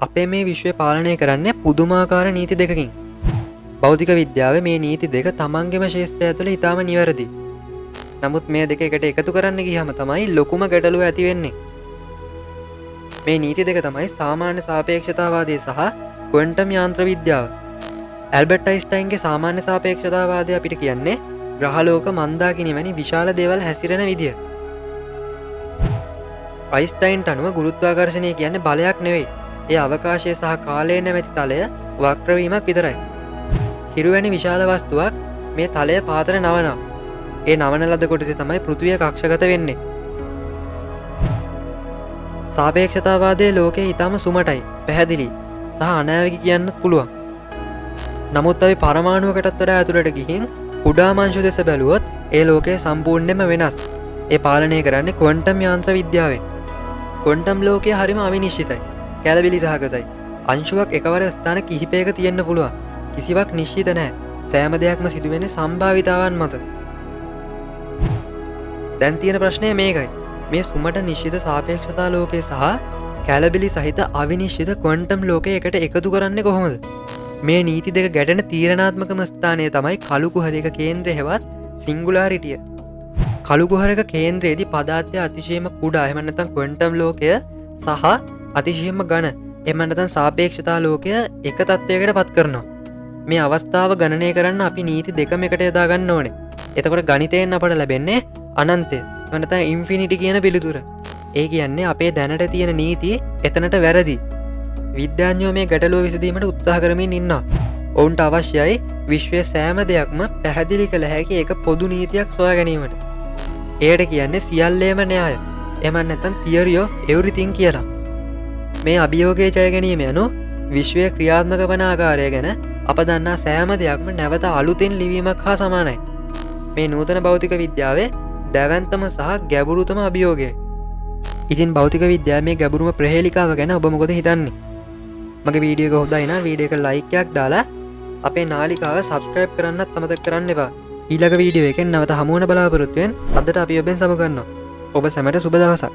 අපේ මේ විශ්වය පාලනය කරන්නේ පුදුමාකාර නීති දෙකකින්. භෞතික විද්‍යාව මේ නීති දෙක තමන්ගෙම ශේෂ්ත්‍රය තුළ ඉතාම නිවැරදි. නමුත් මේ දෙක එකට එකතු කරන්න ගියහම තමයි ලොකුම ගැටලුව ඇති වෙන්නේ. මේ නීති දෙක තමයි සාමාන්‍ය සාපේක්ෂතාවාදය සහ ක්වොන්ටම් යාන්ත්‍ර විද්‍යාව. ඇල්බර්ට් අයින්ස්ටයින්ගේ සාමාන්‍ය සාපේක්ෂතාවාදය අපිට කියන්නේ ග්‍රහලෝක මන්දාකිණි වැනි විශාල දේවල් හැසිරෙන විදිය. අයින්ස්ටයින්ට අනුව ගුරුත්වාකර්ෂණය කියන්නේ බලයක් නෙවෙයි. ඒ අවකාශය සහ කාලය නැමැති තලය වක්‍රවීමක් විතරයි. හිරුවැනි විශාල වස්තුවක් මේ තලය පාතර නවනවා. ඒ නවන ලද කොටසේ තමයි පෘථිවිය කක්ෂගත වෙන්නේ. සාපේක්ෂතාවාදයේ ලෝකයේ ඊටම සුමටයි, පැහැදිලි සහ අනාවැකි කියන්නත් පුළුවන්. නමුත් අපි පරමාණුවකටත් වඩා ඇතුළට ගිහින් කුඩා අංශු දෙස බැලුවොත් ඒ ලෝකය සම්පූර්ණයෙන්ම වෙනස්. ඒ පාලනය කරන්නේ ක්වොන්ටම් යාන්ත්‍ර විද්‍යාවෙන්. ක්වොන්ටම් ලෝකය හරිම අවිනිශ්චිතයි, කැළබිලි සහගතයි. අංශුවක් එකවර ස්ථාන කිහිපයක තියෙන්න පුළුවන්. කිසිවක් නිශ්චිත නැහැ. සෑම දෙයක්ම සිදුවෙන්නේ සම්භාවිතාවන් මත. දැන් තියෙන ප්‍රශ්නය මේකයි. මේ සුමට නිශ්චිත සාපේක්ෂතා ලෝකය සහ කැළබිලි සහිත අවිනිශ්චිත ක්වොන්ටම් ලෝකය එකට එකතු කරන්නේ කොහොමද? මේ නීති දෙක ගැටෙන තීරණාත්මකම ස්ථානය තමයි කළු කුහරයක කේන්ද්‍රය හෙවත් සිංගුලාරිටිය. කළු කුහරයක කේන්ද්‍රයේදී පදාර්ථය අතිශයම කුඩා, එහෙම නැත්නම් ක්වොන්ටම් ලෝකය සහ අතිශයම ඝන, එහෙම නැත්නම් සාපේක්ෂතා ලෝකය එක තත්වයකට පත් කරනවා. මේ අවස්ථාව ගණනය කරන්න අපි නීති දෙකම එකට යොදා ගන්න ඕනේ. එතකොට ගණිතයෙන් අපට ලැබෙන්නේ අනන්තය, එහෙම නැත්නම් ඉන්ෆිනිටි කියන පිළිතුර. ඒ කියන්නේ අපේ දැනට තියෙන නීති එතනට වැරදි. විද්‍යාඥයෝ මේ ගැටලුව විසඳීමට උත්සාහ කරමින් ඉන්නවා. ඔවුන්ට අවශ්‍යයි විශ්වයේ සෑම දෙයක්ම පැහැදිලි කළ හැකි එක පොදු නීතියක් සොයා ගැනීමට. එයට කියන්නේ සියල්ලේම න්‍යාය, එහෙම නැත්නම් theory of everything කියලා. මේ අභියෝගයේ ජය ගැනීම යනු විශ්වයේ ක්‍රියාත්මක වන ආකාරය ගැන අප දන්නා සෑම දෙයක්ම නැවත අලුතෙන් ලිවීමක් හා සමානයි. මේ නූතන භෞතික විද්‍යාවේ දැවැන්තම සහ ගැඹුරුතම අභියෝගය. ඉතින් භෞතික විද්‍යාවේ මේ ගැඹුරුම ප්‍රහේලිකාව ගැන ඔබ මොකද හිතන්නේ? මගේ වීඩියෝ එක හොඳයි නම් වීඩියෝ එක ලයික් එකක් දාලා අපේ නාලිකාව සබ්ස්ක්‍රයිබ් කරන්නත් අමතක කරන්න එපා. ඊළඟ වීඩියෝ එකෙන් නැවත හමු වෙන බලාපොරොත්තු වෙන. අදට අපි ඔබෙන් සමු ගන්නවා. ඔබ සැමට සුබ දවසක්.